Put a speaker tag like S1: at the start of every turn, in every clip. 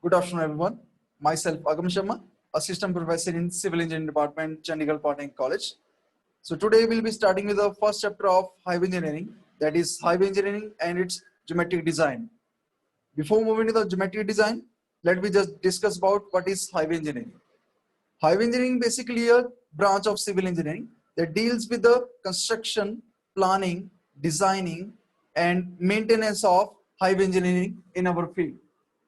S1: Good afternoon, everyone. Myself, Agam Sharma, Assistant Professor in Civil Engineering Department, Chandigarh Polytechnic College. So today we'll be starting with the first chapter of highway engineering, that is highway engineering and its geometric design. Before moving to the geometric design, let me just discuss about what is highway engineering. Highway engineering basically a branch of civil engineering that deals with the construction, planning, designing, and maintenance of highway engineering in our field.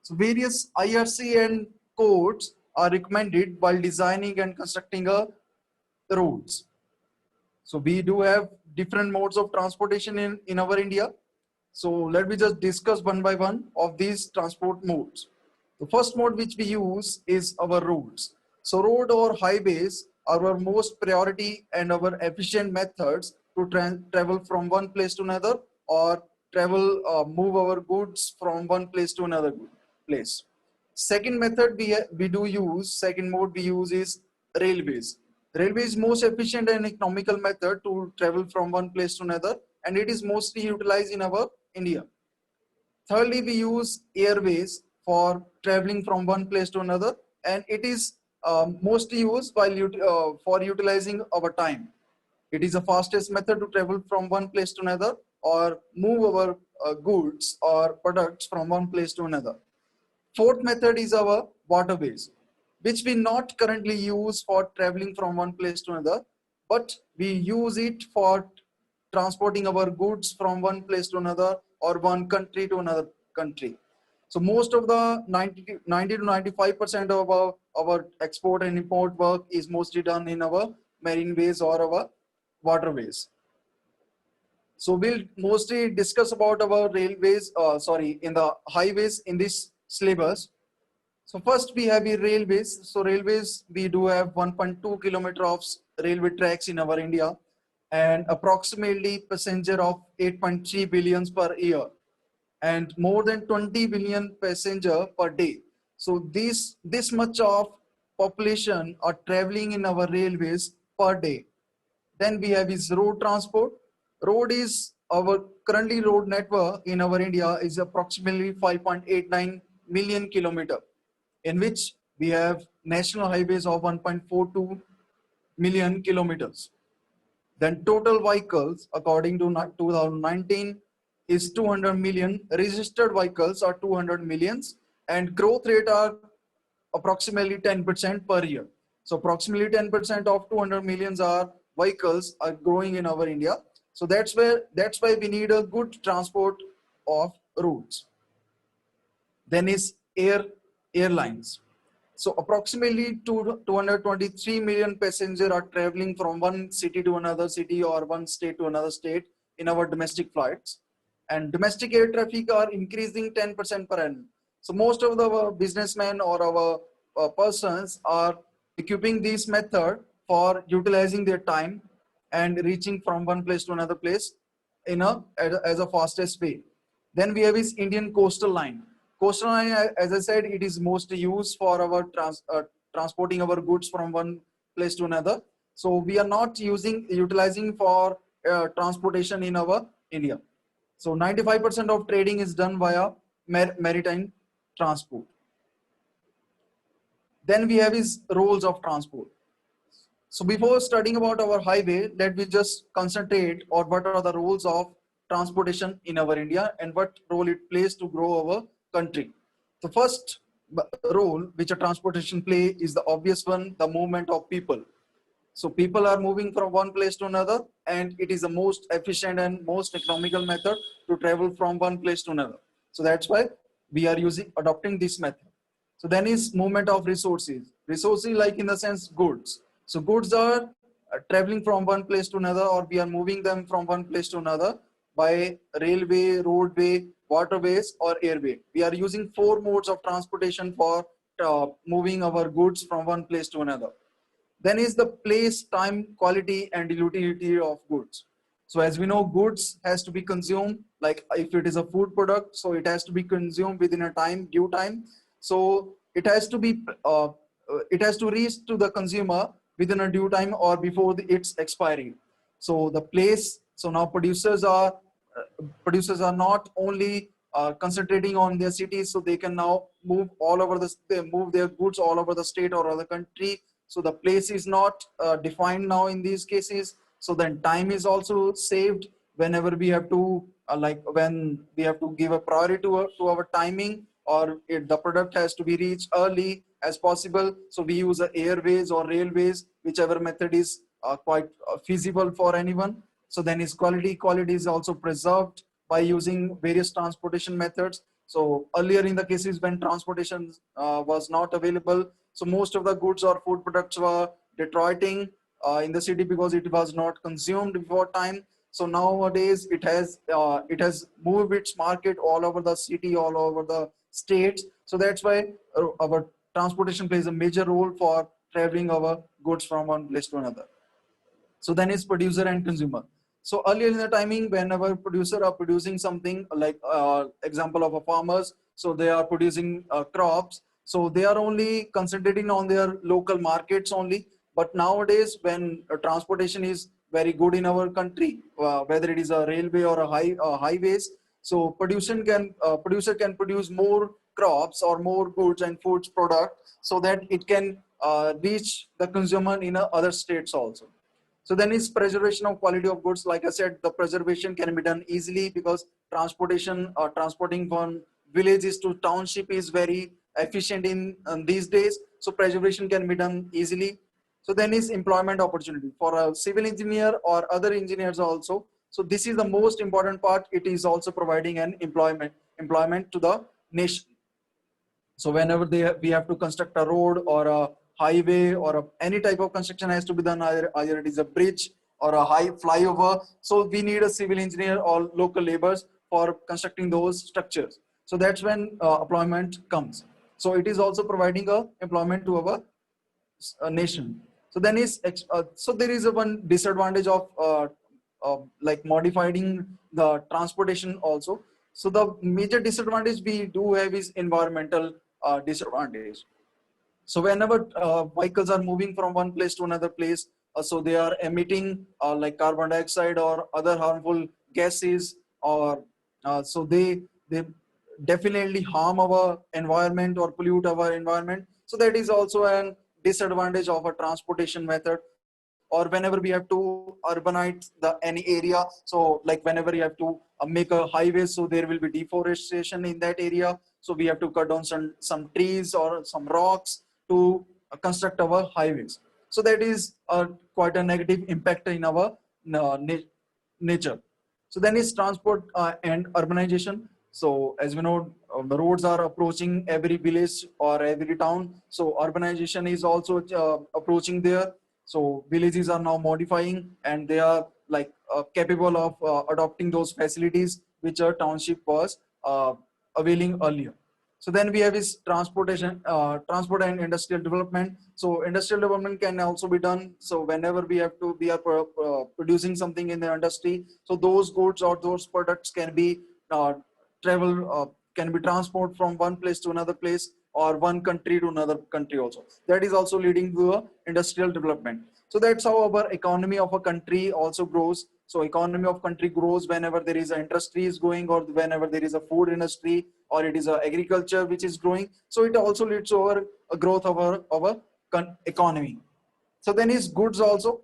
S1: So various IRC and codes are recommended while designing and constructing a roads. So we do have different modes of transportation in our India. So let me just discuss one by one of these transport modes. The first mode which we use is our roads. So road or highways are our most priority and our efficient methods to travel from one place to another or move our goods from one place to another place. Second method second mode we use is railways. Railway is most efficient and economical method to travel from one place to another, and it is mostly utilized in our India. Thirdly, we use airways for traveling from one place to another, and it is mostly used for utilizing our time. It is the fastest method to travel from one place to another or move our goods or products from one place to another. Fourth method is our waterways, which we not currently use for traveling from one place to another, but we use it for transporting our goods from one place to another or one country to another country. So most of the 90 to 95% of our export and import work is mostly done in our marine ways or our waterways. So we'll mostly discuss about our in the highways in this syllabus. So first we have the railways. So railways, we do have 1.2 kilometer of railway tracks in our India and approximately passenger of 8.3 billions per year and more than 20 billion passenger per day. So this much of population are traveling in our railways per day. Then we have is road transport. Road is our currently road network in our India is approximately 5.89 million kilometer, in which we have national highways of 1.42 million kilometers. Then total vehicles according to 2019 is 200 million. Registered vehicles are 200 millions and growth rate are approximately 10% per year. So approximately 10% of 200 millions are vehicles are growing in our India. So that's why we need a good transport of routes. Then is airlines. So approximately 223 million passengers are traveling from one city to another city or one state to another state in our domestic flights. And domestic air traffic are increasing 10% per annum. So most of the businessmen or our persons are equipping this method for utilizing their time and reaching from one place to another place as a fastest way. Then we have this Indian coastal line. Coastal line, as I said, it is mostly used for our transporting our goods from one place to another. So we are not utilizing for transportation in our India. So 95% of trading is done via maritime transport. Then we have is roles of transport. So before studying about our highway, let me just concentrate on what are the roles of transportation in our India and what role it plays to grow our country. The first role which a transportation play is the obvious one, the movement of people. So people are moving from one place to another, and it is the most efficient and most economical method to travel from one place to another. So that's why we are adopting this method. So then is movement of resources. Resources like in the sense goods. So goods are traveling from one place to another, or we are moving them from one place to another by railway, roadway, waterways, or airway. We are using 4 modes of transportation for moving our goods from one place to another. Then is the place, time, quality, and utility of goods. So as we know, goods has to be consumed, like if it is a food product, so it has to be consumed within a due time. So it has to reach to the consumer within a due time or before its expiry. So the place, so now producers are not only concentrating on their cities, so they can now move all over they move their goods all over the state or other country. So the place is not defined now in these cases. So then time is also saved whenever we have to like when we have to give a priority to our timing, or if the product has to be reached early as possible. So we use airways or railways, whichever method is quite feasible for anyone. So then its quality is also preserved by using various transportation methods. So earlier in the cases when transportation was not available, so most of the goods or food products were detriorating in the city because it was not consumed before time. So nowadays it has moved its market all over the city, all over the states. So that's why our transportation plays a major role for traveling our goods from one place to another. So then is producer and consumer. So earlier in the timing, whenever producer are producing something like example of a farmers, so they are producing crops, so they are only concentrating on their local markets only. But nowadays, when transportation is very good in our country, whether it is a railway or a highways, so producer can produce more crops or more goods and foods product, so that it can reach the consumer in other states also. So then is preservation of quality of goods. Like I said, the preservation can be done easily because transportation or transporting from villages to township is very efficient in these days. So preservation can be done easily. So then is employment opportunity for a civil engineer or other engineers also. So this is the most important part. It is also providing an employment to the nation. So whenever we have to construct a road or a highway or any type of construction has to be done, either it is a bridge or a high flyover. So we need a civil engineer or local laborers for constructing those structures. So that's when employment comes. So it is also providing a employment to our nation. So then so there is a one disadvantage of like modifying the transportation also. So the major disadvantage we do have is environmental disadvantage. So whenever vehicles are moving from one place to another place, so they are emitting like carbon dioxide or other harmful gases, or so they definitely harm our environment or pollute our environment. So that is also an disadvantage of a transportation method. Or whenever we have to urbanize the any area, so like whenever you have to make a highway, so there will be deforestation in that area. So we have to cut down some trees or some rocks to construct our highways. So that is quite a negative impact in our nature. So then is transport and urbanization. So as we know, the roads are approaching every village or every town. So urbanization is also approaching there. So villages are now modifying and they are like capable of adopting those facilities which a township was availing earlier. So then we have is transport and industrial development. So industrial development can also be done. So whenever we are producing something in the industry, so those goods or those products can be can be transported from one place to another place or one country to another country also. That is also leading to a industrial development. So that's how our economy of a country also grows. So economy of country grows whenever there is an industry is going, or whenever there is a food industry, or it is a agriculture which is growing. So it also leads to our growth of our economy. So then is goods also,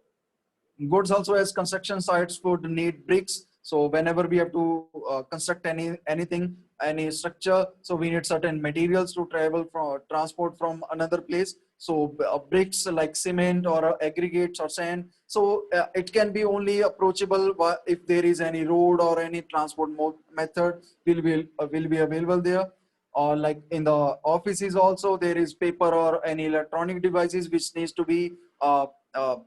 S1: as construction sites would need bricks. So whenever we have to construct any structure, so we need certain materials to travel from transport from another place. So bricks like cement or aggregates or sand, so it can be only approachable if there is any road or any transport method will be available there. Or like in the offices also, there is paper or any electronic devices which needs to be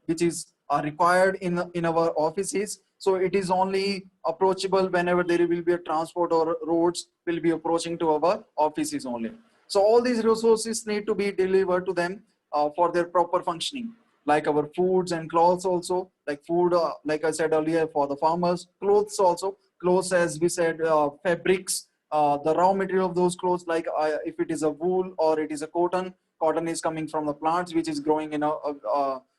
S1: which is are required in our offices. So it is only approachable whenever there will be a transport or roads will be approaching to our offices only. So all these resources need to be delivered to them for their proper functioning, like our foods and clothes also. Like food, like I said earlier, for the farmers. Clothes also, clothes, as we said, fabrics, the raw material of those clothes, like if it is a wool or it is a cotton is coming from the plants which is growing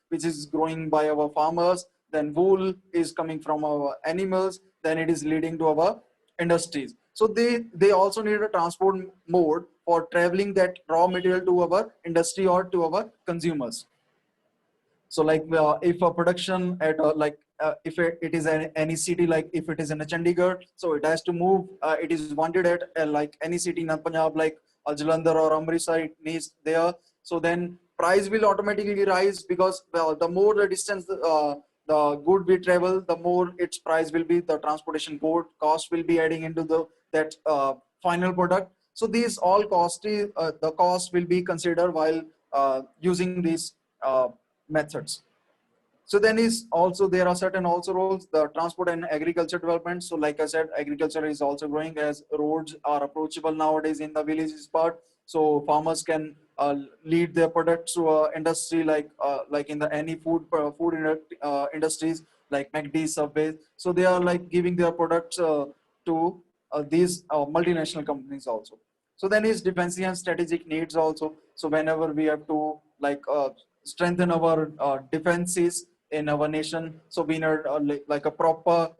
S1: which is growing by our farmers. Then wool is coming from our animals, then it is leading to our industries. So they also need a transport mode for traveling that raw material to our industry or to our consumers. So like if a production at if it is any city, like if it is in a Chandigarh, so it has to move, it is wanted at like any city in Punjab, like Jalandhar or Amritsar, it needs there. So then price will automatically rise, because the more the distance the good we travel, the more its price will be, the transportation cost will be adding into that final product. So these all the cost will be considered while using these methods. So then is also, there are certain also roles, the transport and agriculture development. So like I said, agriculture is also growing as roads are approachable nowadays in the villages part. So farmers can lead their products to industry, like in the any industries like McD, Subway. So they are like giving their products to these multinational companies also. So then is defense and strategic needs also. So whenever we have to strengthen our defenses in our nation, so we need like a proper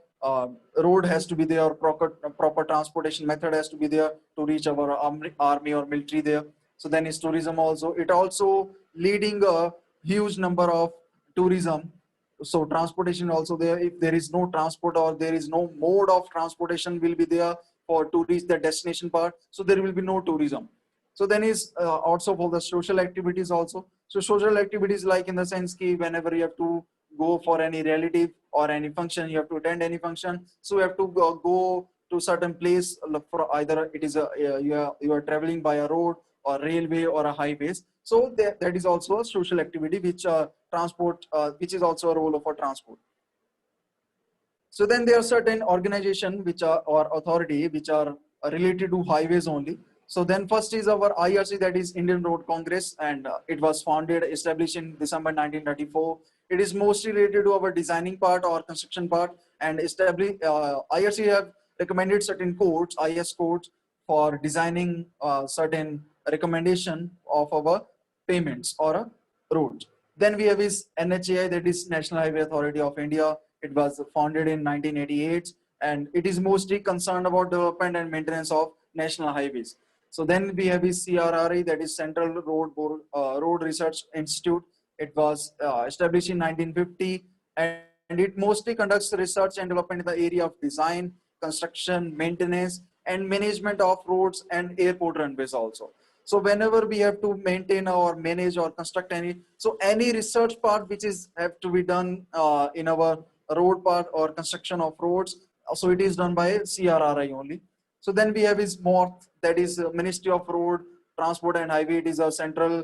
S1: road has to be there, proper transportation method has to be there to reach our army or military there. So then is tourism also. It also leading a huge number of tourism. So transportation also there. If there is no transport or there is no mode of transportation will be there for to reach the destination part, so there will be no tourism. So then is also for the social activities also. So social activities, like in the sense ki whenever you have to go for any relative or any function, you have to attend any function, so you have to go to certain place, for either it is you are traveling by a road or railway or a highways. So that is also a social activity which transport which is also a role of a transport. So then there are certain organization which are, or authority, which are related to highways only. So then first is our IRC, that is Indian Road Congress, and it was founded, established in December 1934. It is mostly related to our designing part or construction part, and IRC have recommended certain codes, IS codes, for designing certain recommendation of our payments or a road. Then we have is NHAI, that is National Highway Authority of India. It was founded in 1988, and it is mostly concerned about development and maintenance of national highways. So then we have is CRRI, that is Central Road Research Institute. It was established in 1950, and it mostly conducts research and development in the area of design, construction, maintenance, and management of roads and airport runways also. So whenever we have to maintain or manage or construct any, so any research part which is have to be done in our road part or construction of roads, so it is done by CRRI only. So then we have is MORTH, that is Ministry of Road, Transport and Highway. It is a central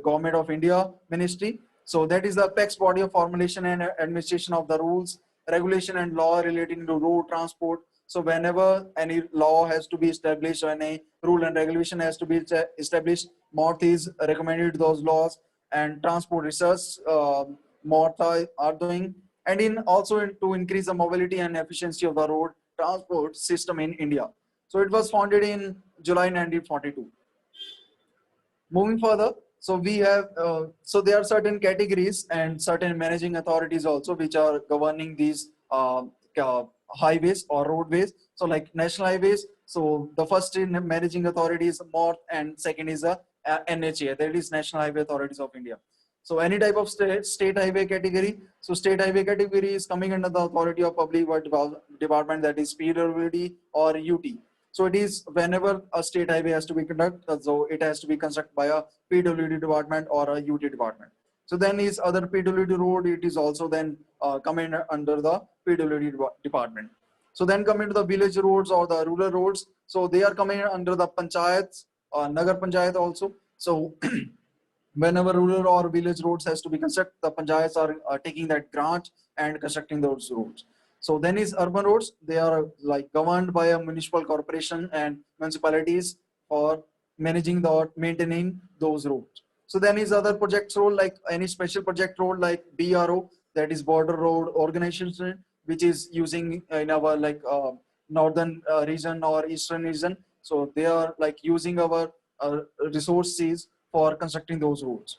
S1: government of India ministry. So that is the apex body of formulation and administration of the rules, regulation and law relating to road transport. So whenever any law has to be established or any rule and regulation has to be established, MORTH is recommended those laws, and transport research MORTH are doing, and in also to increase the mobility and efficiency of the road transport system in India. So it was founded in July 1942. Moving further, so we have so there are certain categories and certain managing authorities also which are governing these highways or roadways. So like national highways, so the first in managing authority is MORTH, and second is a NHA, that is National Highway Authorities of India. So any type of state highway category, so state highway category is coming under the authority of Public Works Department, that is PWD or UT. So it is whenever a state highway has to be conducted, so it has to be constructed by a PWD department or a UT department. So then is other PWD road, it is also then coming under the PWD department. So then coming to the village roads or the rural roads, so they are coming under the panchayats, Nagar Panchayat also. So whenever rural or village roads has to be constructed, the panchayats are taking that grant and constructing those roads. So then is urban roads, they are like governed by a municipal corporation and municipalities for managing the or maintaining those roads. So then is other projects role, like any special project road like BRO, that is border road organization, which is using in our northern region or eastern region. So they are like using our resources for constructing those roads.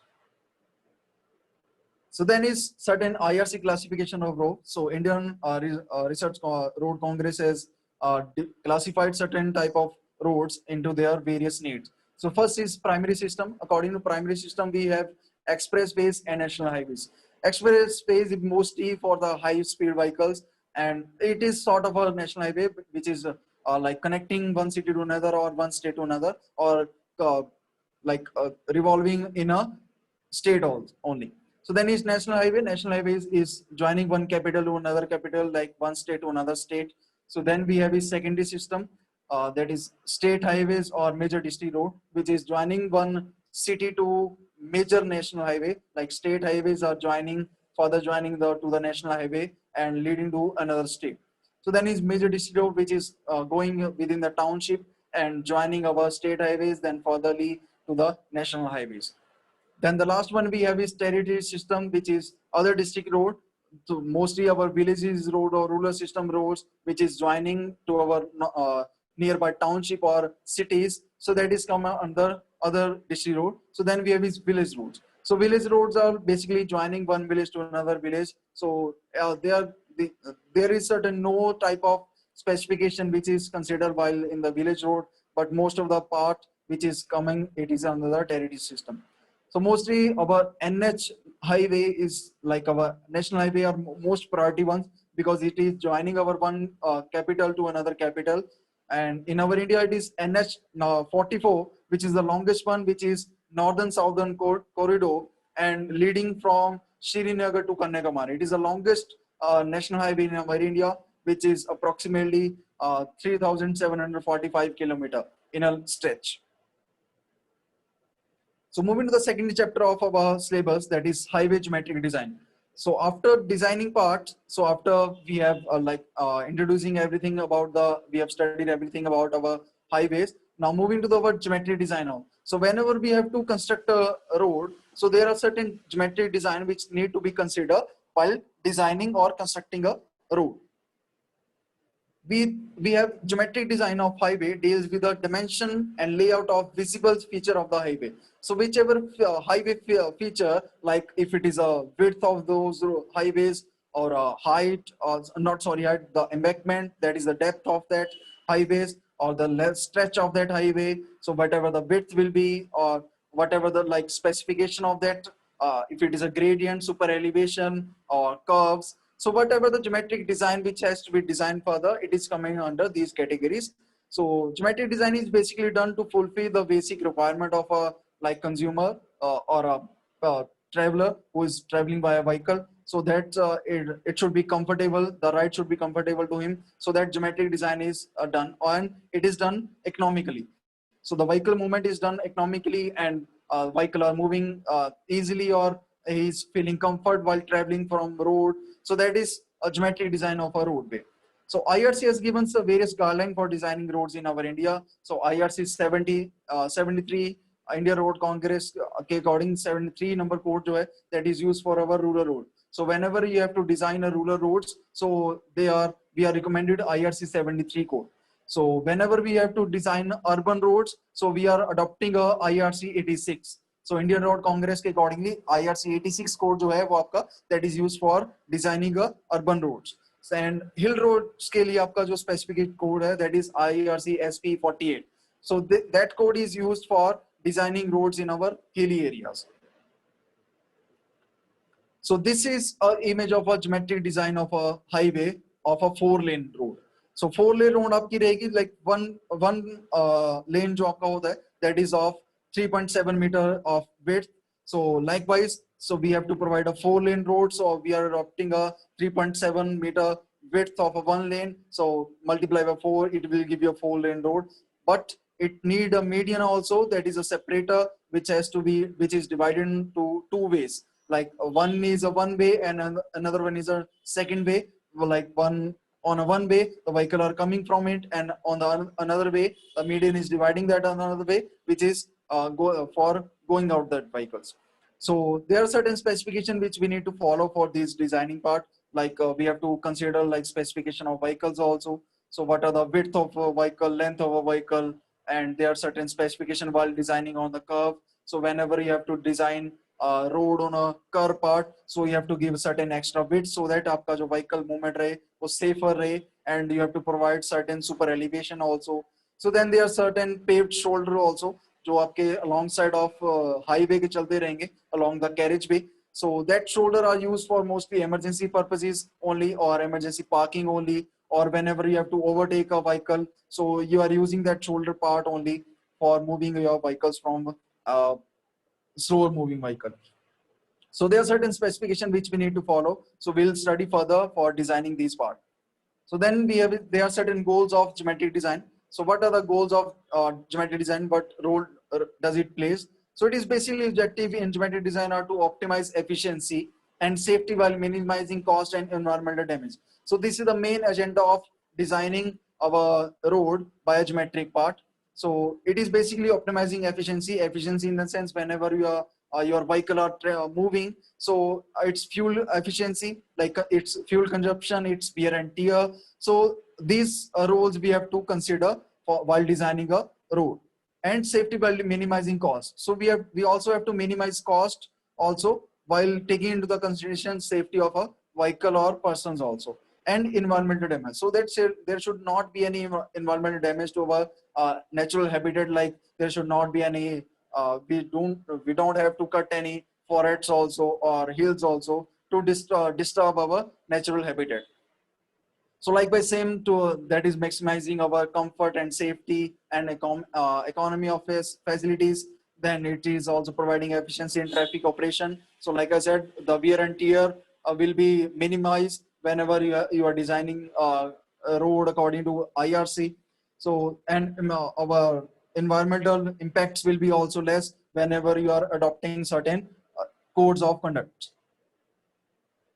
S1: So then is certain IRC classification of road. So Indian Research Road Congress has classified certain type of roads into their various needs. So first is primary system. According to primary system, we have expressways and national highways. Expressways is mostly for the high speed vehicles, and it is sort of a national highway which is like connecting one city to another or one state to another, or uh, revolving in a state only. So then is national highway. National highways is joining one capital to another capital, like one state to another state. So then we have a secondary system, that is state highways or major district road, which is joining one city to major national highway. Like state highways are joining, further joining the to the national highway and leading to another state. So then is major district road, which is going within the township and joining our state highways, then furtherly to the national highways. Then the last one we have is territory system, which is other district road. So mostly our villages road or rural system roads, which is joining to our nearby township or cities. So that is come under other district road. So then we have is village roads. So village roads are basically joining one village to another village. So there is certain no type of specification which is considered while in the village road, but most of the part which is coming, it is under the territory system. So mostly our NH highway is like our national highway are most priority ones, because it is joining our one capital to another capital. And in our India, it is NH 44, which is the longest one, which is northern southern corridor and leading from Srinagar to Kanyakumari. It is the longest national highway in our India, which is approximately 3,745 kilometer in a stretch. So moving to the second chapter of our syllabus, that is highway geometric design. So after designing part, so after we have introducing everything about we have studied everything about our highways. Now moving to the word geometric design now. So whenever we have to construct a road, so there are certain geometric design which need to be considered while designing or constructing a road. We have geometric design of highway deals with the dimension and layout of visible feature of the highway. So whichever highway feature, like if it is a width of those highways, or a height, or not sorry height, the embankment, that is the depth of that highways, or the stretch of that highway. So whatever the width will be, or whatever the like specification of that, if it is a gradient, super elevation, or curves. So whatever the geometric design which has to be designed further, it is coming under these categories. So geometric design is basically done to fulfill the basic requirement of a like consumer or a traveler who is traveling by a vehicle, so that it should be comfortable, the ride should be comfortable to him. So that geometric design is done, and it is done economically. So the vehicle movement is done economically, and vehicle are moving easily, or he's feeling comfort while traveling from road. So that is a geometric design of a roadway. So IRC has given us various guidelines for designing roads in our India. So IRC 73 India Road Congress के according 73 number code जो है, that is used for our rural road. So whenever you have to design a rural roads, so we are recommended IRC 73 code. So whenever we have to design urban roads, so we are adopting a IRC 86. So Indian Road Congress के accordingly IRC 86 code जो है वो आपका that is used for designing a urban roads. And hill roads के लिए आपका जो specific code है, that is IRC SP 48. So that code is used for designing roads in our hilly areas. So this is an image of a geometric design of a highway of a 4-lane road. So 4-lane road आपकी रहेगी like one lane जो आपका होता है, that is of 3.7 meter of width. So likewise, so we have to provide a 4-lane road. So we are adopting a 3.7 meter width of a 1 lane. So multiply by 4, it will give you a 4-lane road. But it need a median also, that is a separator which has to be, which is divided into 2 ways. Like one is a 1 way and another one is a 2nd way. Like one on a 1 way, the vehicle are coming from it, and on the another way, the median is dividing that another way, which is for going out that vehicles. So there are certain specifications which we need to follow for this designing part. Like we have to consider like specification of vehicles also. So what are the width of a vehicle, length of a vehicle, and there are certain specification while designing on the curve. So whenever you have to design road on a curve part, so you have to give certain extra width so that आपका जो vehicle movement रहे वो safer रहे, and you have to provide certain super elevation also. So then there are certain paved shoulder also, जो आपके alongside of highway के चलते रहेंगे along the carriage way. So that shoulder are used for mostly emergency purposes only, or emergency parking only, or whenever you have to overtake a vehicle. So you are using that shoulder part only for moving your vehicles from slower moving vehicle. So there are certain specifications which we need to follow. So we'll study further for designing these parts. So then there are certain goals of geometric design. So what are the goals of geometric design? What role does it plays? So it is basically objective in geometric design are to optimize efficiency and safety while minimizing cost and environmental damage. So this is the main agenda of designing our road by a geometric part. So it is basically optimizing efficiency in the sense whenever you are your vehicle are moving, so it's fuel efficiency, like its fuel consumption, its wear and tear. So these roles we have to consider for while designing a road, and safety while minimizing cost. So we also have to minimize cost also while taking into the consideration safety of a vehicle or persons also, and environmental damage. So that's there should not be any environmental damage to our natural habitat, like there should not be any we don't have to cut any forests also or hills also to disturb our natural habitat. So likewise same to that is maximizing our comfort and safety and economy of facilities. Then it is also providing efficiency in traffic operation. So like I said, the wear and tear will be minimized whenever you are designing a road according to IRC. So and our environmental impacts will be also less whenever you are adopting certain codes of conduct.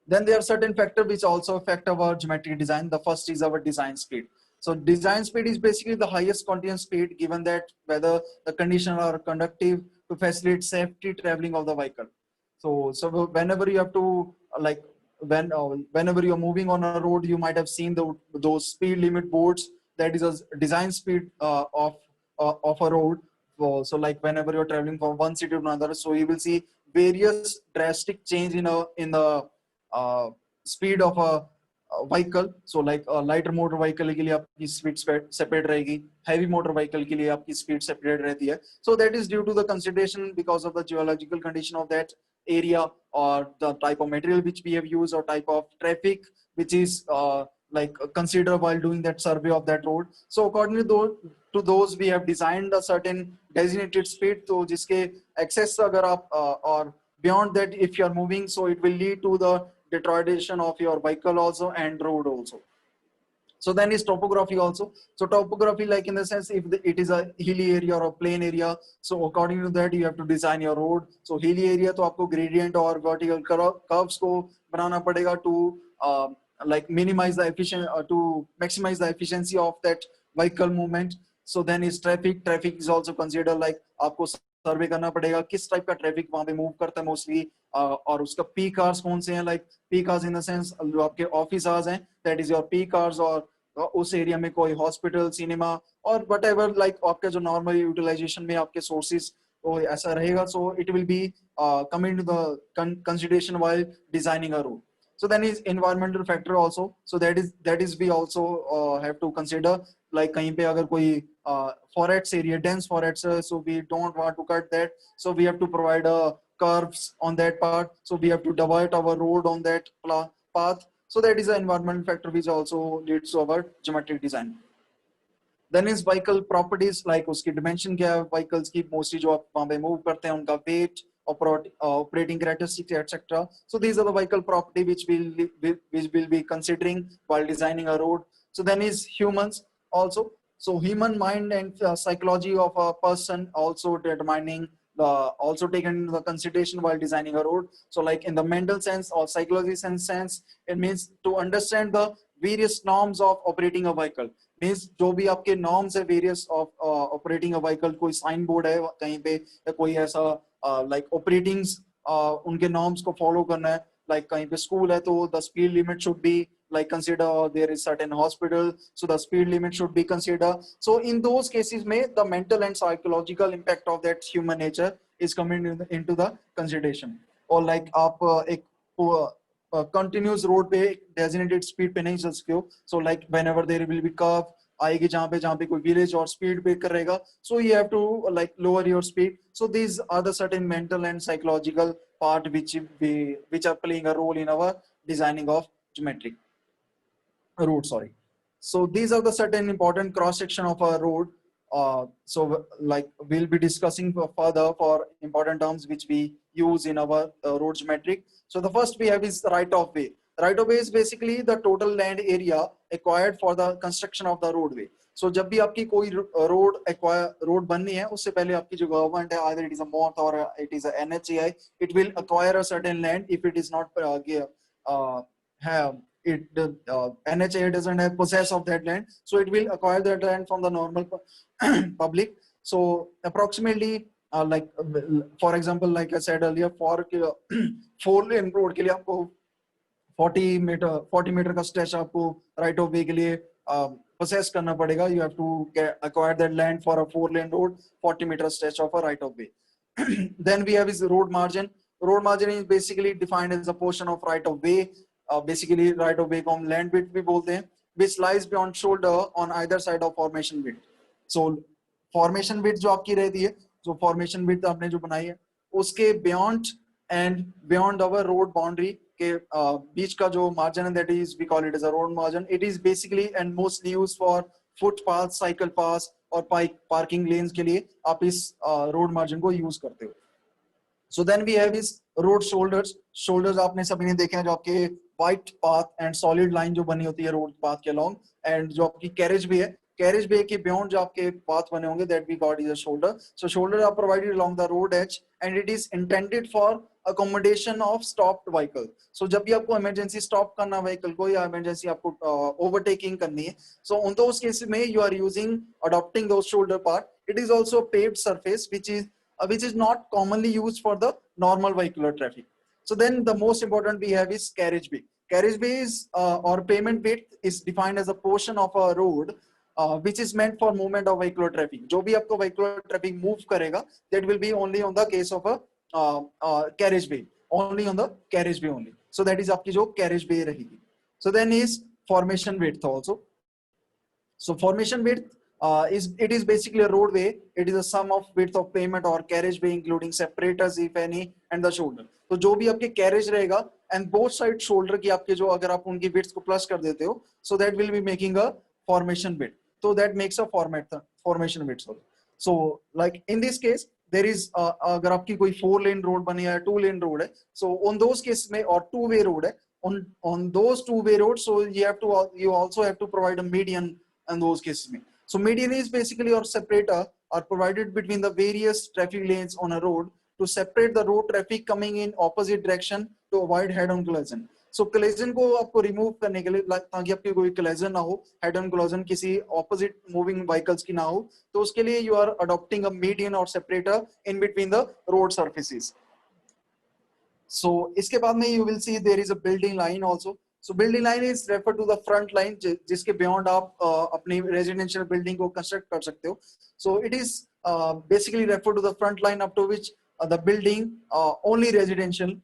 S1: Then there are certain factors which also affect our geometric design. The first is our design speed. So design speed is basically the highest continuous speed given that whether the conditions are conducive to facilitate safety traveling of the vehicle. So whenever you have to whenever you're moving on a road, you might have seen those speed limit boards. That is a design speed of a road. So like whenever you're traveling from one city to another, so you will see various drastic change in the uh, speed of a vehicle. So like a lighter motor vehicle के लिए आपकी speed separate रहेगी, heavy motor vehicle के लिए आपकी speed separate रहती है. So that is due to the consideration because of the geological condition of that area, or the type of material which we have used, or type of traffic which is like considered while doing that survey of that road. So according to those we have designed a certain designated speed. तो जिसके excess अगर आप or beyond that if you are moving, so it will lead to the deterioration of your vehicle also and road also. So then is topography also. So topography, like in the sense if it is a hilly area or a plain area, so according to that you have to design your road. So hilly area तो आपको gradient और vertical curves को बनाना पड़ेगा to like minimize the efficiency to maximize the efficiency of that vehicle movement. So then is traffic is also considered, like आपको सर्वे करना पड़ेगा किस type का ट्रैफिक वहां पे मूव करता है मोस्टली, और उसका पीक आवर्स कौन से हैं, like peak hours in the sense जो आपके ऑफिस आवर्स हैं, that is your peak hours, और उस एरिया में कोई हॉस्पिटल, सिनेमा और वट एवर, लाइक आपके जो नॉर्मल यूटिलाइजेशन में आपके सोर्सेज तो ऐसा रहेगा. So it will be coming to the consideration while designing a route. So then is environmental factor also. So that is we also have to consider, like कहीं पे अगर कोई forest area, dense forest, so we don't want to cut that, so we have to provide curves on that part, so we have to divide our road on that path. So that is an environmental factor which also leads to our geometric design. Then is vehicle properties, like उसकी dimension क्या है vehicles की, mostly जो आप वहाँ पे move करते हैं उनका weight, operating characteristics, etc. So these are the vehicle property which will be considering while designing a road. So then is humans also. So human mind and psychology of a person also determining also taken into the consideration while designing a road. So like in the mental sense or psychology sense, it means to understand the various norms of operating a vehicle. Means जो भी आपके norms है various of operating a vehicle, कोई sign board है कहीं पे या कोई ऐसा लाइक ऑपरेटिंग्स उनके नॉर्म्स को फॉलो करना है, लाइक कहीं पे स्कूल है तो the speed limit should be like consider, there is certain hospital, so the speed limit should be considered. So in those cases may the mental and psychological impact of that human nature is coming into the consideration. Or like आप एक continuous road पे designated speed पे नहीं चल सकते हो. So like whenever there will be curve आएगी जहाँ पे कोई village और speed break करेगा, so you have to like lower your speed. So these are the certain mental and psychological part which are playing a role in our designing of geometric road. Sorry. So these are the certain important cross section of a road. So like we'll be discussing further for important terms which we use in our road geometric. So the first we have is right of way. Right of way is basically the total land area acquired for the construction of the roadway. So जब भी आपकी कोई road बननी है उससे पहले आपकी जो government है, either it is a MoRTH or it is a NHAI, it will acquire a certain land if it is not have it NHAI doesn't have possess of that land, so it will acquire that land from the normal public. So approximately like for example, like I said earlier, for 4-lane road के लिए आपको 40 metre का stretch आपको right of वे के लिए possess करना पड़ेगा. You have to acquire that land for a 4-lane road, 40-meter stretch of a right of way. Then we have is road margin. Road margin is basically defined as a portion of right of way. Basically right of way को हम land width भी बोलते हैं, which lies beyond shoulder on either side of formation width. So formation width जो आपकी रहती है, जो formation width आपने जो बनाई है उसके beyond our road boundary के बीच का जो margin है, that is we call it as a road margin. It is basically and mostly used for footpath, cycle paths और parking lanes के लिए आप इस road margin को use करते हो. So then we have is road shoulders. Shoulders आपने सभी ने देखे हैं, जो आपके white path and solid line जो बनी होती है road path के along, and जो आपकी carriage way है, carriage way के beyond जो आपके path बने होंगे, that we got is a shoulder. So shoulder are provided along the road edge and it is intended for accommodation of stopped vehicle. So जब भी आपको emergency stop करना vehicle को या emergency आपको overtaking करनी है, so on those cases में you are adopting those shoulder part. It is also paved surface which is not commonly used for the normal vehicular traffic. So then the most important we have is carriage way. Carriage way is or pavement width is defined as a portion of a road which is meant for movement of vehicular traffic. जो भी आपको vehicular traffic move करेगा, that will be only on the case of a carriage way, only on the carriage way only. So that is आपकी जो carriage way रहेगी. So then is formation width also. So formation width it is basically a roadway. It is a sum of width of pavement or carriageway including separators if any and the shoulder. तो जो भी आपके carriage रहेगा and both side shoulder की आपके जो अगर आप उनकी width को plus कर देते हो, so that will be making a formation width. So that makes a formation width. So like in this case there is अगर आपकी कोई 4-lane road बनी है, 2-lane road है, so on those cases में और 2-way road है, on those 2-way roads, so you also have to provide a median in those cases में. So median is basically or separator are provided between the various traffic lanes on a road to separate the road traffic coming in opposite direction to avoid head-on collision. So collision को आपको remove करने के लिए ताकि आपकी कोई collision ना हो, head-on collision किसी opposite moving vehicles की ना हो, तो उसके लिए you are adopting a median or separator in between the road surfaces. So इसके बाद में you will see there is a building line also. So building line is referred to the front line जिसके beyond आप अपनी residential building को construct कर सकते हो. So it is basically referred to the front line up to which the building only residential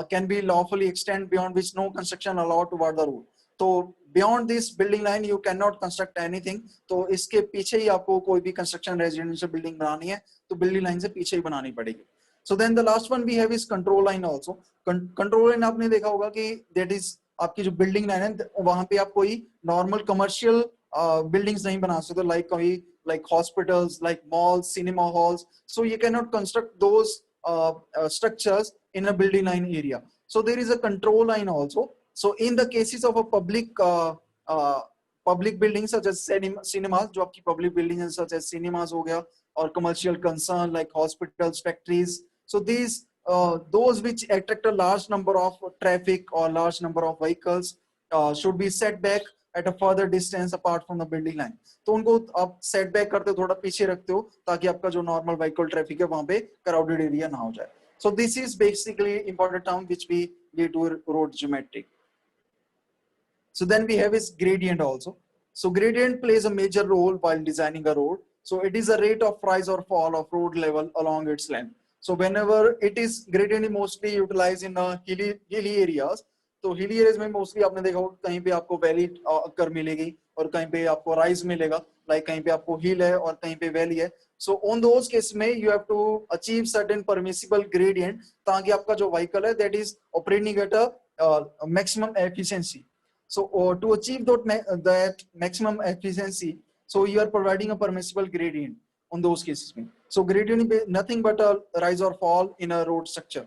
S1: can be lawfully extend beyond which no construction allowed toward the road. तो beyond this building line you cannot construct anything. तो इसके पीछे ही आपको कोई भी construction residential building बनानी है तो building line से पीछे ही बनानी पड़ेगी. So then the last one we have is control line also. Control line आपने देखा होगा कि that is आपकी जो बिल्डिंग लाइन है वहां पे आप कोई नॉर्मल कमर्शियल बिल्डिंग्स नहीं बना सकते, लाइक कोई like hospitals, like malls, cinema halls. So you can not construct those structures in a building line area. So there is a control line also. So in the cases of a public building such as cinemas, जो आपकी public building है सच as cinemas हो गया, और commercial concern like hospitals, factories, so these those which attract a large number of traffic or large number of vehicles should be set back at a further distance apart from the building line. तो उनको आप set back करते हो, थोड़ा पीछे रखते हो ताकि आपका जो normal vehicle traffic है वहां पे crowded area ना हो जाए. So this is basically important term which we do road geometry. So then we have is gradient also. So gradient plays a major role while designing a road. So it is a rate of rise or fall of road level along its length. So whenever it is gradient mostly utilized in hilly areas, तो हिली areas में mostly आपने देखा होगा कहीं पे आपको valley कर मिलेगी और कहीं पे आपको राइज मिलेगा, लाइक कहीं पे आपको हिल है और कहीं पे वैली है. सो ऑन दोज केस में you have to achieve certain permissible gradient ताकि आपका जो व्हीकल है that is operating at a maximum efficiency. So to achieve that maximum efficiency, so you are providing a permissible gradient on those cases. So gradient is nothing but a rise or fall in a road structure.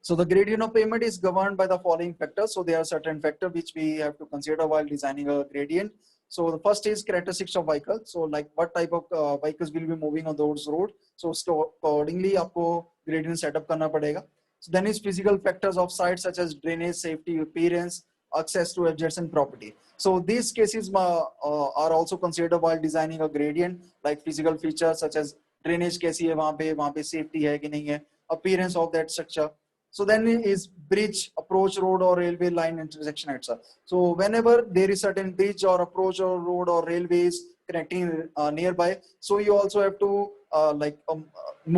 S1: So the gradient of pavement is governed by the following factors. So there are certain factors which we have to consider while designing a gradient. So the first is characteristics of vehicle. So like what type of vehicles will be moving on those roads. So accordingly आपको gradient setup करना पड़ेगा. So then is physical factors of site such as drainage, safety, appearance, access to adjacent property. So these cases are also considered while designing a gradient, like physical features such as drainage कैसी है वहाँ पे safety है कि नहीं है, appearance of that structure. So then is bridge, approach road or railway line intersection, etc. So whenever there is certain bridge or approach or road or railways connecting nearby, so you also have to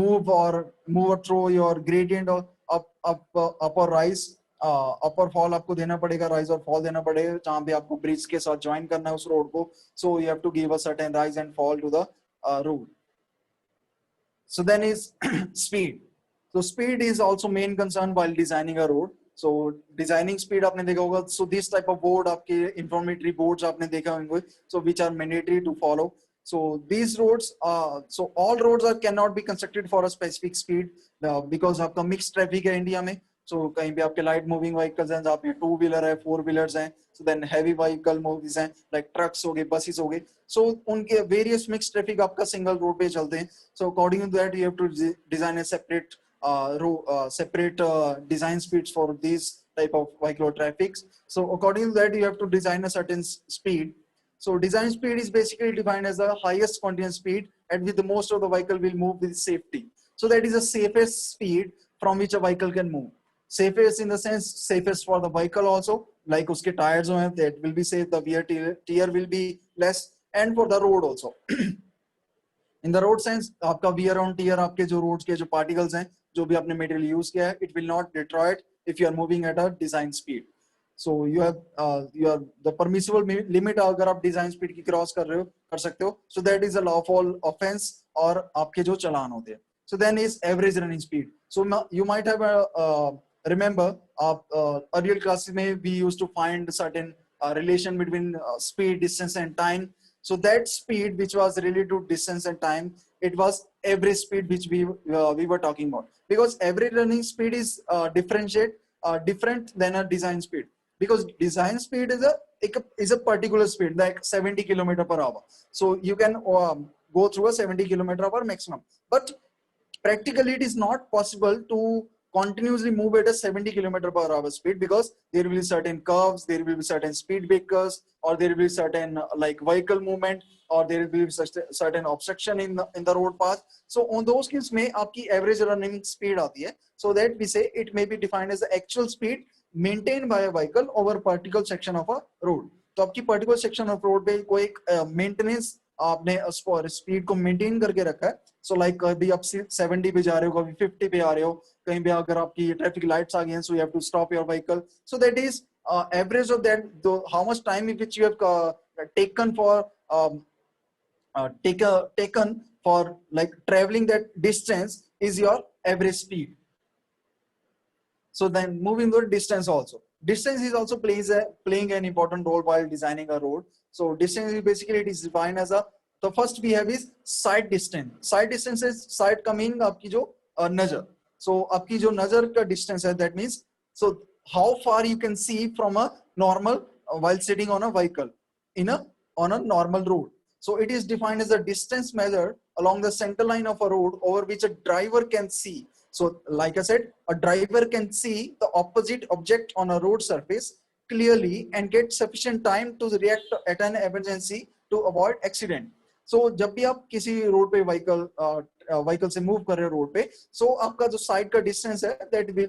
S1: move through your gradient or up or rise. Upper fall आपको देना पड़ेगा, rise और fall देना पड़ेगा जहां पे आपको bridge के साथ ज्वाइन करना है उस रोड को. So you have to give a certain rise and fall to the road. So then is speed. So speed is also main concern while designing a road. So designing speed आपने देखा होगा. So this type of board आपके informatory boards आपने देखा होंगे. So which are mandatory to follow. So these roads, so all roads cannot be constructed for a specific speed because आपका mixed traffic है India में. So कहीं पे आपके light moving vehicles हैं, जहाँ पे 2-wheeler है, 4-wheelers हैं. So then heavy vehicle movies हैं, like trucks हो गए, buses हो गए. So उनके various mixed traffic आपका single road पे चलते हैं. So according to that you have to design a separate separate design speeds for these type of vehicular traffics. So according to that you have to design a certain speed. So design speed is basically defined as the highest continuous speed at which the most of the vehicle will move with safety. So that is the safest speed from which a vehicle can move. Safest in the sense safest for the vehicle also, like uske tires that will be safe, the wear tear will be less, and for the road also. In the road sense आपका wear on tear आपके जो roads के जो particles हैं जो भी आपने material use किया है, it will not deter it if you are moving at a design speed. So you have the permissible limit अगर आप design speed की cross कर सकते हो, so that is a lawful offense और आपके जो चालान होते हैं. So then is average running speed. So you might have remember earlier classes में we used to find certain relation between speed, distance and time. So that speed which was related to distance and time, it was average speed which we were talking about, because every running speed is different than a design speed, because design speed is a particular speed like 70 km/h. So you can go through a 70 km/h maximum, but practically it is not possible to continuously move at a 70 km/h speed, because there will be certain curves, there will be certain speed breakers, or there will be certain like vehicle movement, or there will be certain obstruction in the road path. So on those cases में आपकी average running speed आती है. So that we say it may be defined as the actual speed maintained by a vehicle over a particular section of a road. तो आपकी particular section of road पे कोई maintenance आपने speed को maintain करके रखा है. सो लाइक कभी आप 70 पे जा रहे हो, कभी 50 पे आ रहे हो, कहीं पे अगर आपकी ट्रैफिक लाइट्स आ गई हैं, so you have to stop your vehicle. So that is average of that, how much time which you have taken for like traveling that distance is your average speed. So then moving to distance also. Distance is also playing an important role while designing a road. So distance is basically, it is defined as the first we have is sight distance. Sight distance is sight का meaning आपकी जो नजर. So आपकी जो नजर का distance है, that means so how far you can see from a normal while sitting on a vehicle on a normal road. So it is defined as a distance measured along the center line of a road over which a driver can see. So like I said, a driver can see the opposite object on a road surface clearly and get sufficient time to react at an emergency to avoid accident. So जब भी आप किसी road पे vehicle से move कर रहे हो road पे, so आपका जो साइड का डिस्टेंस है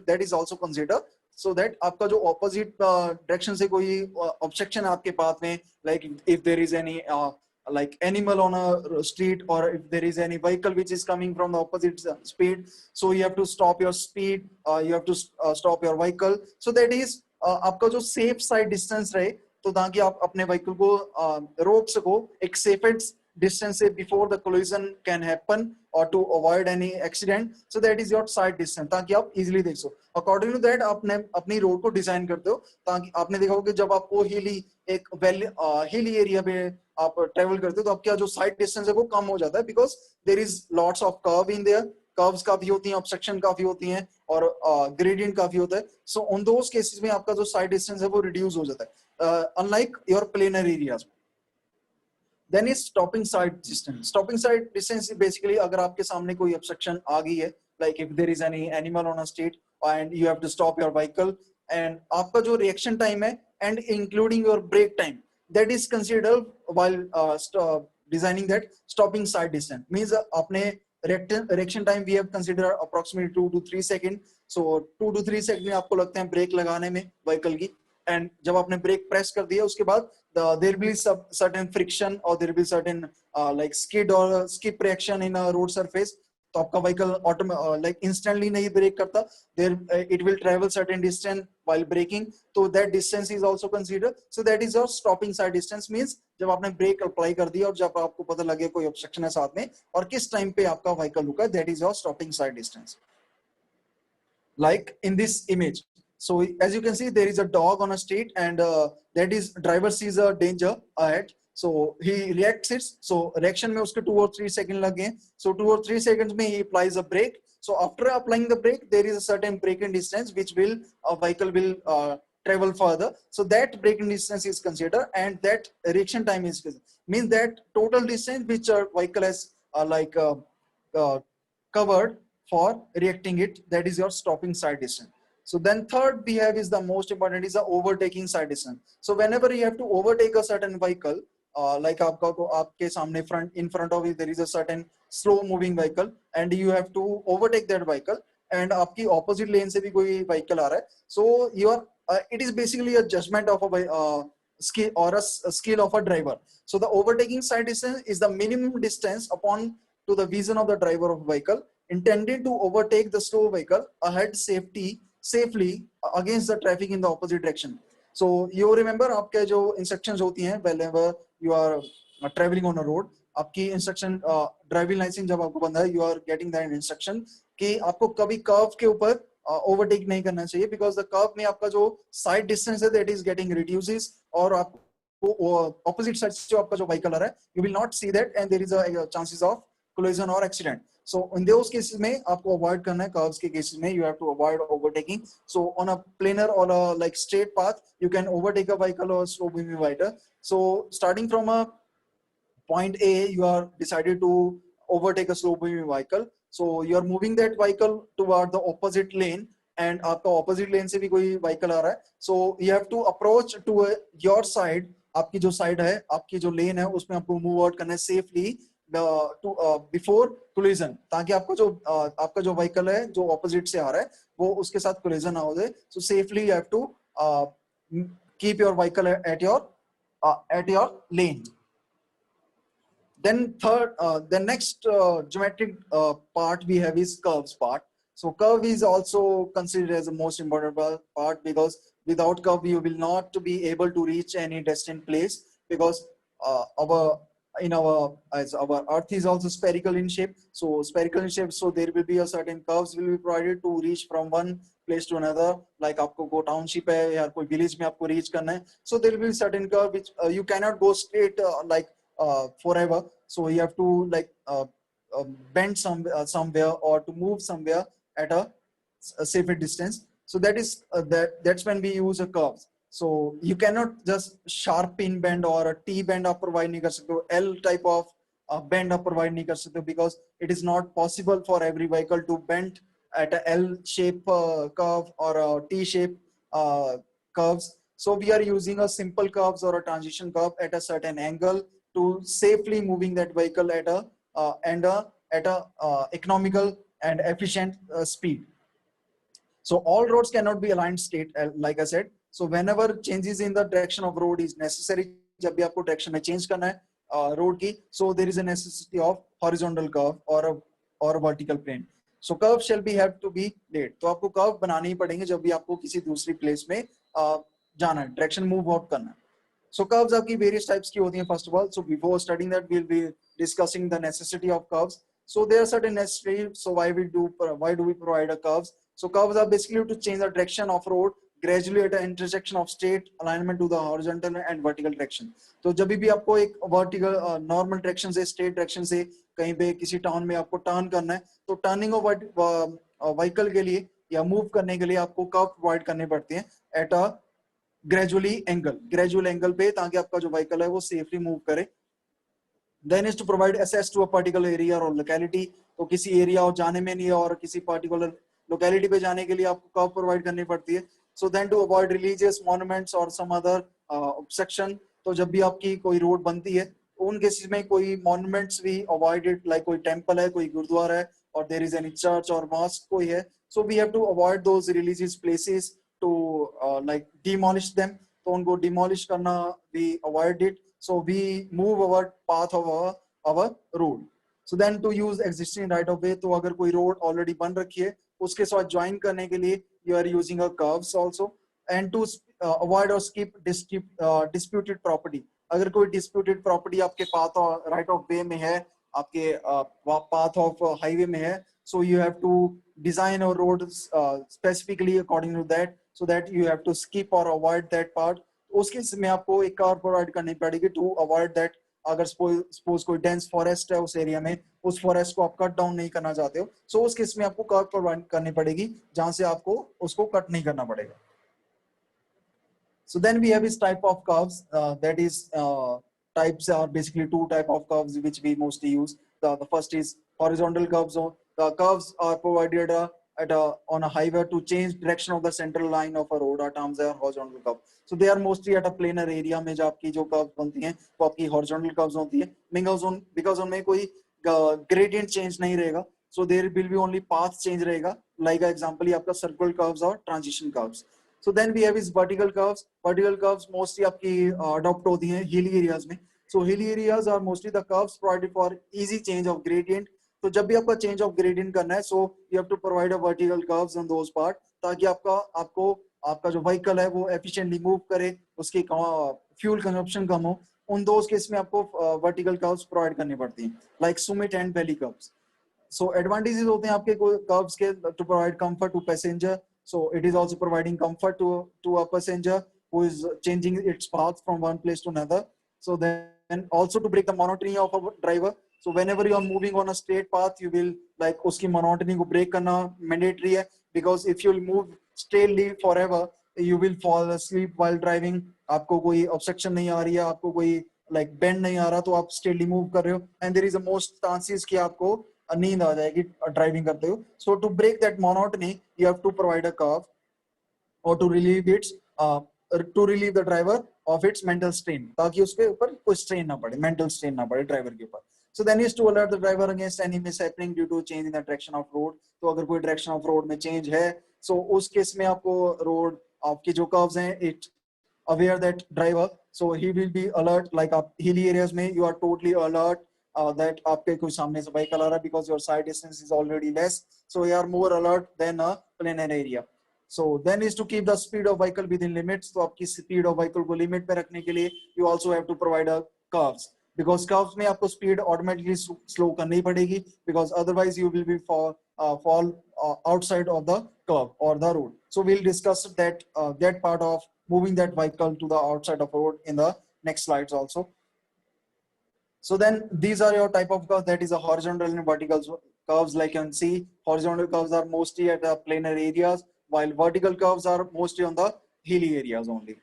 S1: that is also considered, so that आपका जो opposite direction से कोई obstruction आपके पाथ में, like if there is any like animal on a street, or if there is any vehicle which is coming from the opposite speed, so you have to stop your speed, you have to stop your vehicle. So that is आपका जो safe side distance रहे, तो ताकि आप अपने vehicle को रोक सको एक safest distance say before the collision can happen or to avoid any accident, so that is your side distance, ताकि आप easily देख सको. According to that आपने अपनी रोड को डिजाइन करते हो, ताकि आपने देखा होगा कि जब आपको हिली एरिया पे आप ट्रेवल करते हो तो आपका जो साइड डिस्टेंस है वो कम हो जाता है, because there is lots of curve in there, curves काफी होती हैं, ऑब्स्ट्रक्शन काफी होती हैं और ग्रेडियंट काफी होता है. सो ऑन दोस केसेस में आपका जो साइड डिस्टेंस है वो रिड्यूस हो जाता है, unlike your planar areas. Then is stopping side distance. Stopping side distance is basically अगर आपके सामने कोई obstruction आ गई है, like if there is any animal on a street and you have to stop your vehicle, and आपका जो reaction time है and including your brake time, that is considered while designing that stopping side distance. Means आपने reaction time we have considered approximately 2 to 3 seconds. So 2 to 3 seconds में आपको लगते हैं break लगाने में vehicle की, and जब आपने ब्रेक प्रेस कर दिया उसके बाद there will be certain friction or there will be certain like skid or skip reaction in a road surface, तो आपका vehicle like instantly नहीं ब्रेक करता, there it will travel certain distance while braking, so that distance is also considered. So that is your stopping side distance. Means जब आपने break apply कर दिया और जब आपको पता लगे कोई ऑब्स्ट्रक्शन है साथ में और किस टाइम पे आपका व्हीकल रुका, that is your stopping side distance. Like in this image, so as you can see there is a dog on a street, and that is driver sees a danger ahead, so he reacts it. So reaction में उसके 2 or 3 seconds लग गए, so 2 or 3 seconds में he applies a brake. So after applying the brake there is a certain braking distance which will vehicle will travel further, so that braking distance is considered, and that reaction time is means that total distance which a vehicle has covered for reacting it, that is your stopping side distance. So then third we have is the most important, is the overtaking side distance. So whenever you have to overtake a certain vehicle, like आपके सामने in front of you there is a certain slow moving vehicle and you have to overtake that vehicle, and आपकी opposite lane से भी कोई vehicle आ रहा है, so it is basically a judgment of a skill or a skill of a driver. So the overtaking side distance is the minimum distance upon to the vision of the driver of vehicle intended to overtake the slow vehicle ahead safely against the traffic in the opposite direction. So you remember आपके जो instructions होती हैं whenever you are traveling on a road, आपकी instruction driving license जब आपको बंदा है, you are getting that instruction कि आपको कभी curve के ऊपर overtake नहीं करना चाहिए, because the curve में आपका जो side distance है that is getting reduces, और आपको opposite side से जो आपका जो vehicle आ रहा है you will not see that, and there is a chances of collision or accident. So in those cases में आपको avoid करना है, curves के cases में you have to avoid overtaking. So on a planar or a like straight path you can overtake a vehicle or slow moving vehicle. So starting from a point A you are decided to overtake a slow moving vehicle, so you are moving that vehicle toward the opposite lane, and आपका opposite lane से भी कोई vehicle आ रहा है, so you have to approach to your side, आपकी जो side है, आपकी जो lane है उसमें आपको move out करना है safely before collision, ताकि आपका जो vehicle है जो opposite से आ रहा है वो उसके साथ collision ना हो जाए. So safely you have to keep your vehicle at your lane. Then the next geometric part we have is curves part. So curve is also considered as the most important part, because without curve you will not be able to reach any destined place, because our earth is also spherical in shape, so there will be a certain curves will be provided to reach from one place to another. Like आपको को township है या कोई village में आपको reach करना है, so there will be certain curve which you cannot go straight forever, so you have to bend somewhere or to move somewhere at a safer distance. So that's when we use a curve. So you cannot just sharp pin bend or a T bend आप provide नहीं कर सकते हो, L type of bend आप provide नहीं कर सकते हो, because it is not possible for every vehicle to bend at a L shape curve or a T shape curves. So we are using a simple curves or a transition curve at a certain angle to safely moving that vehicle at a economical and efficient speed. So all roads cannot be aligned straight, like I said. So whenever changes in the direction of road is necessary, जब भी आपको direction में change करना है road की, so there is a necessity of horizontal curve or a vertical plane. So curve shall be have to be laid, तो आपको curve बनाने ही पड़ेंगे जब भी आपको किसी दूसरी प्लेस में जाना है, डायरेक्शन मूव आउट करना है. सो कर्व्स आपकी वेरियस टाइप्स की होती हैं. First of all, so before starting that we will be discussing the necessity of curves. So there are certain necessary. So why do we provide a curves? So curves are basically to change the direction of road gradually at an intersection of straight alignment to the horizontal and vertical direction. तो जब भी आपको एक vertical normal direction से straight direction से कहीं पे किसी टाउन में आपको टर्न करना है, तो टर्निंग ऑफ व्हीकल के लिए या मूव करने के लिए आपको कर्व प्रोवाइड करने पड़ते हैं एट अ ग्रेजुअल एंगल पे, ताकि आपका जो व्हीकल है वो सेफली मूव करे. Then is to provide access to a particular area or locality. तो किसी एरिया और जाने में नहीं है और किसी पर्टिकुलर लोकेलिटी पे जाने के लिए आपको कर्व प्रोवाइड करनी पड़ती है. So then to avoid religious monuments और सम अदर ऑब्स्ट्रक्शन. तो जब भी आपकी कोई रोड बनती है, उन केसेस में कोई मॉन्यूमेंट्स भी अवॉइडेड, लाइक कोई टेंपल है, कोई गुरुद्वारा है, और देयर इज एनी चर्च और मॉस्क कोई है, so we have to avoid those religious places to like demolish them. तो उनको डिमोलिश करना we avoid it. So we move our path of our road. So then to use existing right of way, तो अगर कोई road already बन रखी है, उसके साथ join करने के लिए you are using a curves also. And to avoid or skip disputed property. अगर कोई disputed property आपके path right of way में है, आपके path of highway में है, so you have to design a road specifically according to that, so that you have to skip or avoid that part. उसके में आपको एक कार प्रोवाइड करनी पड़ेगी टू अवॉइड दैट. अगर सपोज कोई डेंस फॉरेस्ट है उस एरिया में, उस फॉरेस्ट को आप कट डाउन नहीं करना चाहते हो, सो उस केस में आपको कार प्रोवाइड करनी पड़ेगी जहां से आपको उसको कट नहीं करना पड़ेगा. So then we have this type of curves, that is types are basically two type of curves which we mostly use. The first is horizontal curves. So the curves are provided on a highway to change direction of the central line of a road, are terms are horizontal curve. So they are mostly at a planar area में जो आपकी जो curves बनती हैं वो आपकी horizontal curves होती है, because उनमें कोई gradient change नहीं रहेगा. So there will be only path change रहेगा. Like example आपका circle curves और transition curves. So then we have is vertical curves. Vertical curves mostly आपकी adopt होती हैं hilly areas में. So hilly areas are mostly the curves provided for easy change of gradient. तो जब भी आपका change of gradient करना है, so you have to provide a vertical curves on those part, ताकि आपका जो vehicle है वो efficiently move करे, उसकी fuel consumption कम हो. उन those केस में आपको vertical curves provide करनी पड़ती हैं, like summit and valley curves. So advantages होते हैं आपके curves के to provide comfort to passenger. So it is also providing comfort to a passenger who is changing its path from one place to another. So then also to break the monotony of a driver. So whenever you are moving on a straight path, you will like उसकी monotony को break करना mandatory है, because if you will move straightly forever, you will fall asleep while driving. आपको कोई obstruction नहीं आ रही है, आपको कोई like bend नहीं आ रहा, तो आप straightly move कर रहे हो, and there is a most chances कि आपको नींद आ जाएगी ड्राइविंग करते हो. So to break that monotony you have to provide a curve और to relieve the driver of its mental strain, ताकि उसके ऊपर कोई स्ट्रेन ना पड़े, मेंटल स्ट्रेन ना पड़े ड्राइवर के ऊपर. So then is to alert the driver against any mishappening due to change in the direction of road. तो अगर कोई डायरेक्शन ऑफ रोड में चेंज है, सो उस केस में आपको रोड आपकी जो कर्व्स हैं it aware that driver, so he will be alert. Like आप हिली एरियाज में you are totally alert that आपके कोई सामने से vehicle आ रहा है, because your sight distance is already less, so you are more alert than a planar area. So then is to keep the speed of vehicle within limits. तो आपकी speed of vehicle को limit पे रखने के लिए you also have to provide a curves, because curves में आपको speed automatically slow करनी पड़ेगी, because otherwise you will be fall outside of the curve or the road. So we'll discuss that part of moving that vehicle to the outside of road in the next slides also. So then these are your type of curves, that is a horizontal and vertical curves. Like you can see, horizontal curves are mostly at the planar areas, while vertical curves are mostly on the hilly areas only.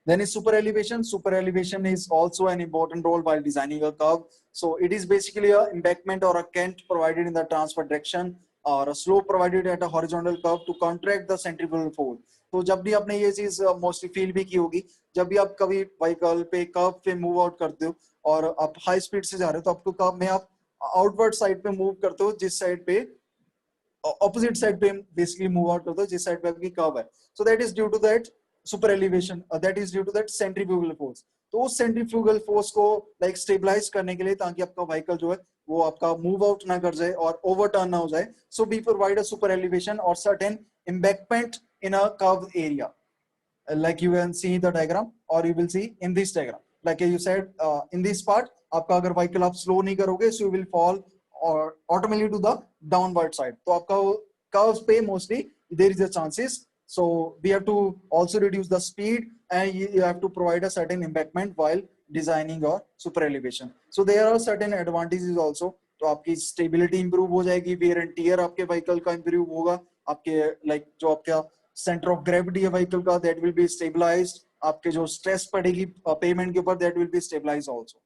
S1: Then is super elevation. Super elevation is also an important role while designing a curve. So it is basically a embankment or a cant provided in the transfer direction, or a slope provided at a horizontal curve to counteract the centrifugal force. तो जब भी आपने ये चीज mostly feel भी की होगी, जब भी आप कभी व्हीकल पे कर्व पे मूव आउट करते हो और आप हाई स्पीड से जा रहे हो, तो आपको कर्व में आप आउटवर्ड साइड पे मूव करते हो, जिस साइड पे ऑपोजिट साइड पे बेसिकली मूव आउट करते हो जिस साइड पे आपकी कर्व है. So that is due to that super elevation, that is due to that centrifugal force. तो उस सेंट्रीफ्यूगल फोर्स को लाइक स्टेबलाइज करने के लिए, ताकि आपका व्हीकल जो है वो आपका मूव आउट ना कर जाए और ओवरटर्न ना हो जाए. So we provide a super elevation or certain embankment in a curved area. Like you can see the diagram or you will see in this diagram. Like you said, in this part, आपका अगर vehicle आप slow नहीं करोगे, so you will fall or automatically to the downward side. तो आपका curves पे mostly there is a chances. So we have to also reduce the speed and you have to provide a certain embankment while designing your super elevation. So there are certain advantages also. तो आपकी stability improve हो जाएगी, wear and tear आपके vehicle का improve होगा, आपके like जो आपका सेंटर ऑफ ग्रेविटी है व्हीकल का दैट विल बी स्टेबलाइज्ड, आपके जो स्ट्रेस पड़ेगी पेमेंट के ऊपर that will be stabilized also.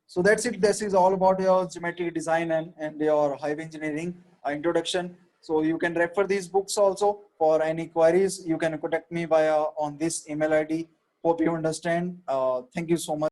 S1: So that's it. This is all about your geometric design and your highway engineering introduction. So you can refer these books also. For any queries, you can contact me via on this email ID. Hope you understand. Thank you so much.